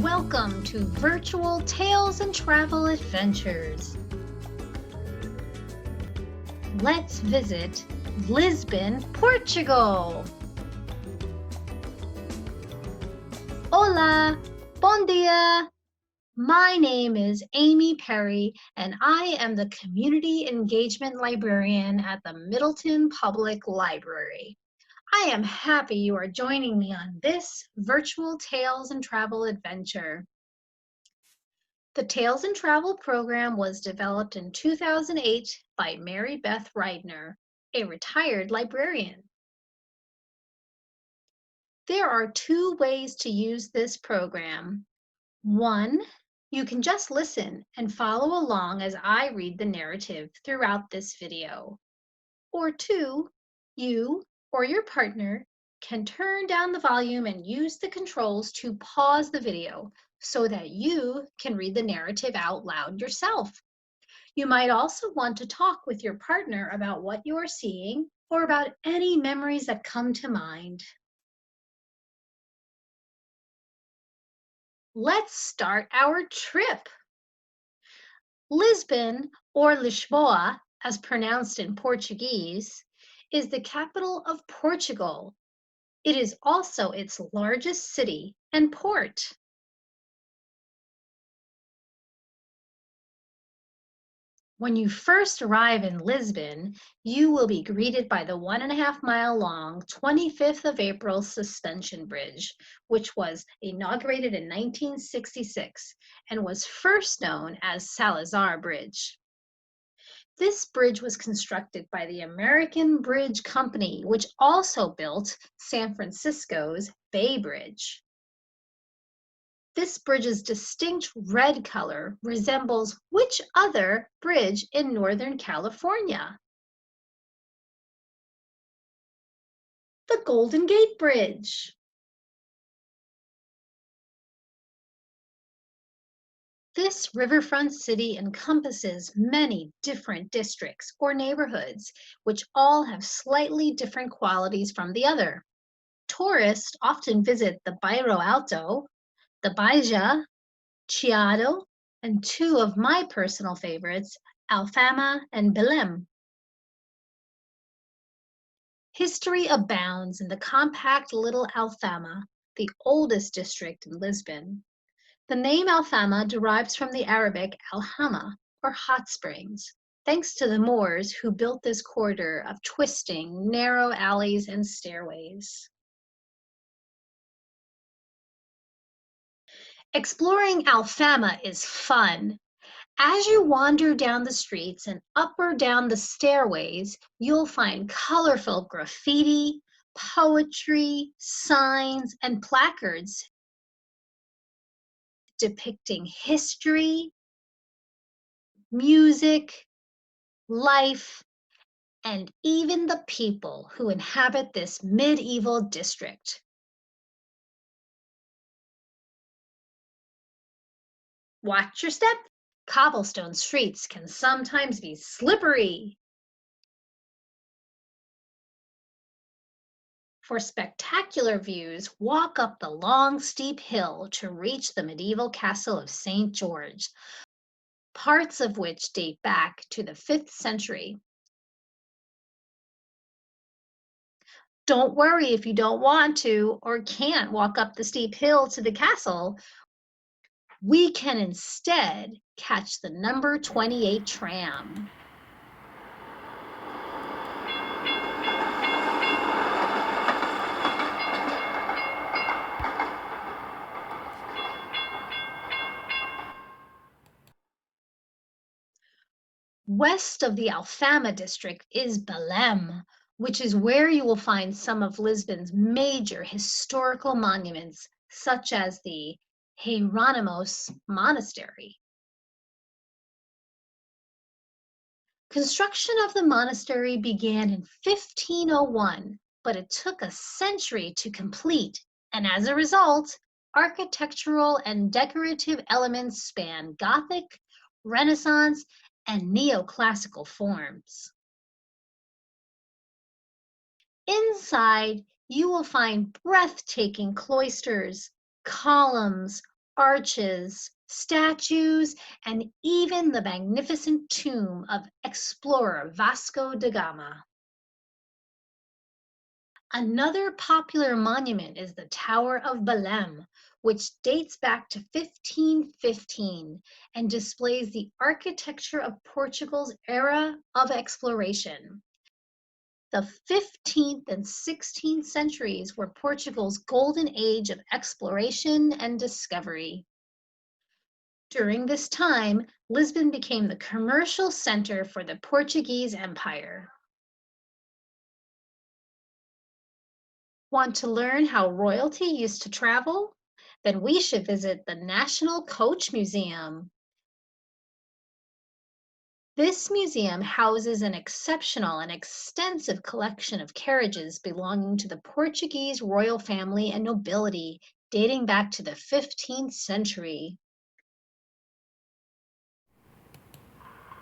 Welcome to Virtual Tales and Travel Adventures. Let's visit Lisbon, Portugal. Hola, bom dia. My name is Amy Perry, and I am the Community Engagement Librarian at the Middleton Public Library. I am happy you are joining me on this virtual Tales and Travel adventure. The Tales and Travel program was developed in 2008 by Mary Beth Reidner, a retired librarian. There are two ways to use this program. One, you can just listen and follow along as I read the narrative throughout this video. Or two, you or your partner can turn down the volume and use the controls to pause the video so that you can read the narrative out loud yourself. You might also want to talk with your partner about what you are seeing or about any memories that come to mind. Let's start our trip. Lisbon, or Lisboa, as pronounced in Portuguese, is the capital of Portugal. It is also its largest city and port. When you first arrive in Lisbon, you will be greeted by the 1.5-mile long 25th of April Suspension Bridge, which was inaugurated in 1966 and was first known as Salazar Bridge. This bridge was constructed by the American Bridge Company, which also built San Francisco's Bay Bridge. This bridge's distinct red color resembles which other bridge in Northern California? The Golden Gate Bridge. This riverfront city encompasses many different districts or neighborhoods, which all have slightly different qualities from the other. Tourists often visit the Bairro Alto, the Baija, Chiado, and two of my personal favorites, Alfama and Belém. History abounds in the compact little Alfama, the oldest district in Lisbon. The name Alfama derives from the Arabic Alhama, or hot springs, thanks to the Moors who built this corridor of twisting, narrow alleys and stairways. Exploring Alfama is fun. As you wander down the streets and up or down the stairways, you'll find colorful graffiti, poetry, signs, and placards depicting history, music, life, and even the people who inhabit this medieval district. Watch your step. Cobblestone streets can sometimes be slippery. For spectacular views, walk up the long, steep hill to reach the medieval castle of St. George, parts of which date back to the 5th century. Don't worry if you don't want to or can't walk up the steep hill to the castle. We can instead catch the number 28 tram. West of the Alfama district is Belém, which is where you will find some of Lisbon's major historical monuments, such as the Hieronymus Monastery. Construction of the monastery began in 1501, but it took a century to complete, and as a result, architectural and decorative elements span Gothic, Renaissance, and neoclassical forms. Inside, you will find breathtaking cloisters, columns, arches, statues, and even the magnificent tomb of explorer Vasco da Gama. Another popular monument is the Tower of Belém, which dates back to 1515 and displays the architecture of Portugal's era of exploration. The 15th and 16th centuries were Portugal's golden age of exploration and discovery. During this time, Lisbon became the commercial center for the Portuguese Empire. Want to learn how royalty used to travel? Then we should visit the National Coach Museum. This museum houses an exceptional and extensive collection of carriages belonging to the Portuguese royal family and nobility dating back to the 15th century.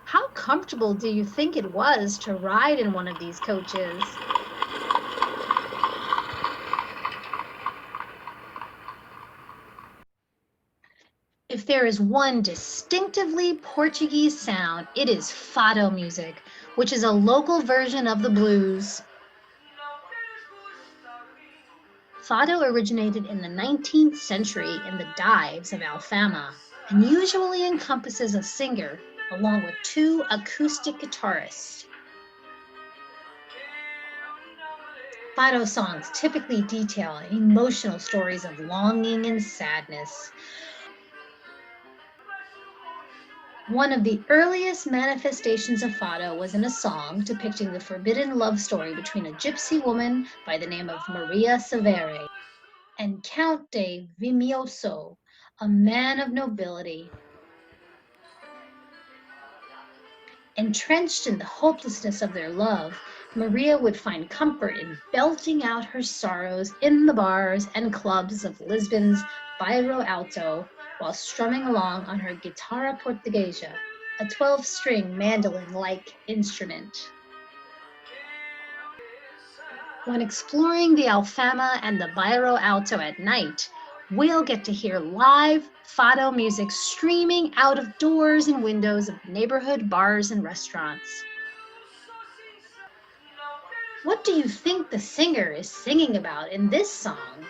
How comfortable do you think it was to ride in one of these coaches? If there is one distinctively Portuguese sound, it is fado music, which is a local version of the blues. Fado originated in the 19th century in the dives of Alfama and usually encompasses a singer along with two acoustic guitarists. Fado songs typically detail emotional stories of longing and sadness. One of the earliest manifestations of fado was in a song depicting the forbidden love story between a gypsy woman by the name of Maria Severe and Count de Vimioso, a man of nobility. Entrenched in the hopelessness of their love, Maria would find comfort in belting out her sorrows in the bars and clubs of Lisbon's Bairro Alto while strumming along on her guitarra portuguesa, a 12-string mandolin-like instrument. When exploring the Alfama and the Bairro Alto at night, we'll get to hear live fado music streaming out of doors and windows of neighborhood bars and restaurants. What do you think the singer is singing about in this song?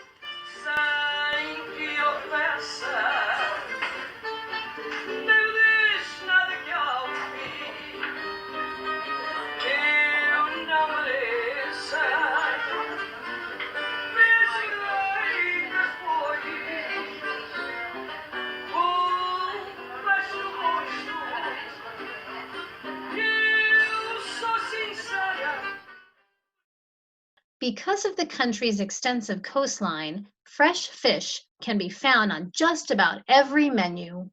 Because of the country's extensive coastline, fresh fish can be found on just about every menu.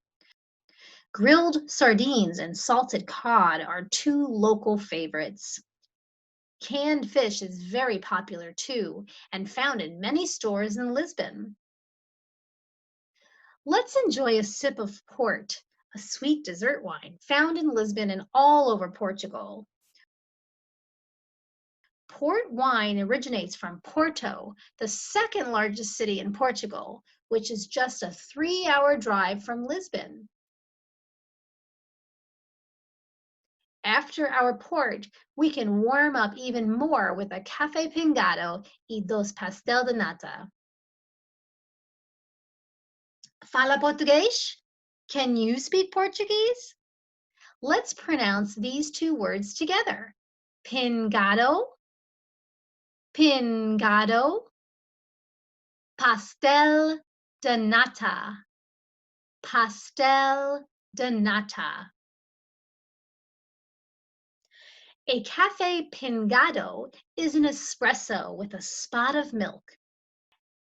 Grilled sardines and salted cod are two local favorites. Canned fish is very popular too and found in many stores in Lisbon. Let's enjoy a sip of port, a sweet dessert wine found in Lisbon and all over Portugal. Port wine originates from Porto, the second largest city in Portugal, which is just a 3-hour drive from Lisbon. After our port, we can warm up even more with a café pingado e dos pastel de nata. Fala português? Can you speak Portuguese? Let's pronounce these two words together. Pingado, pingado, pastel de nata, pastel de nata. A cafe pingado is an espresso with a spot of milk,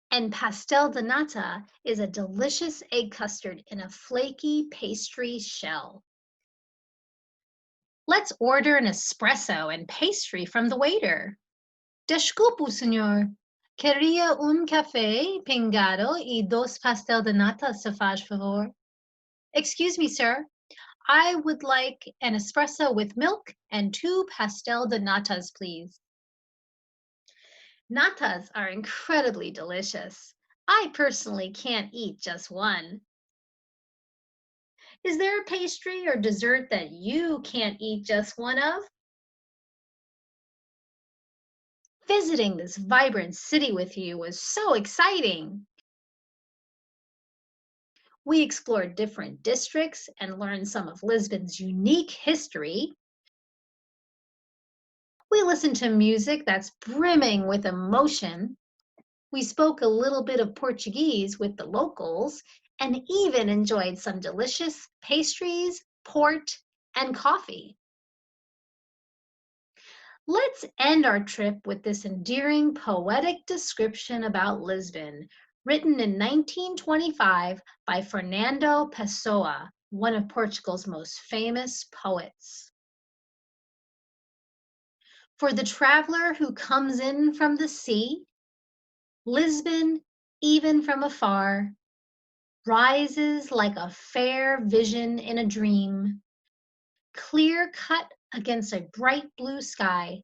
and pastel de nata is a delicious egg custard in a flaky pastry shell. Let's order an espresso and pastry from the waiter. Desculpe, senhor. Queria café pingado e dos pastel de nata, se faz favor. Excuse me, sir. I would like an espresso with milk and 2 pastel de natas, please. Natas are incredibly delicious. I personally can't eat just one. Is there a pastry or dessert that you can't eat just one of? Visiting this vibrant city with you was so exciting. We explored different districts and learned some of Lisbon's unique history. We listened to music that's brimming with emotion. We spoke a little bit of Portuguese with the locals and even enjoyed some delicious pastries, port, and coffee. Let's end our trip with this endearing poetic description about Lisbon, written in 1925 by Fernando Pessoa, one of Portugal's most famous poets. For the traveler who comes in from the sea, Lisbon, even from afar, rises like a fair vision in a dream, clear cut against a bright blue sky,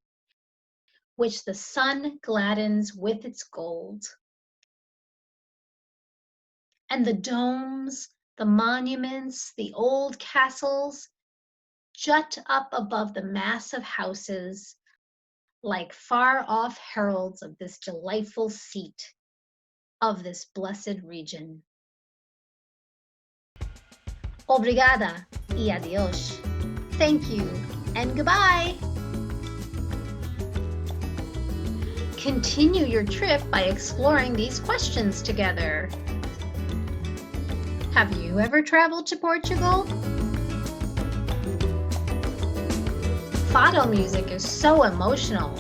which the sun gladdens with its gold. And the domes, the monuments, the old castles jut up above the mass of houses like far-off heralds of this delightful seat of this blessed region. Obrigada y adiós. Thank you and goodbye. Continue your trip by exploring these questions together. Have you ever traveled to Portugal? Fado music is so emotional.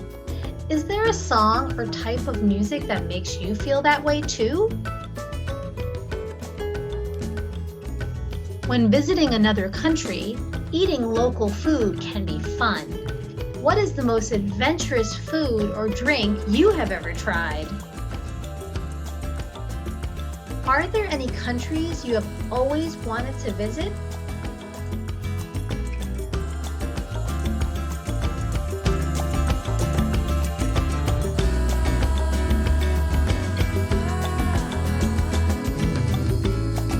Is there a song or type of music that makes you feel that way too? When visiting another country, eating local food can be fun. What is the most adventurous food or drink you have ever tried? Are there any countries you have always wanted to visit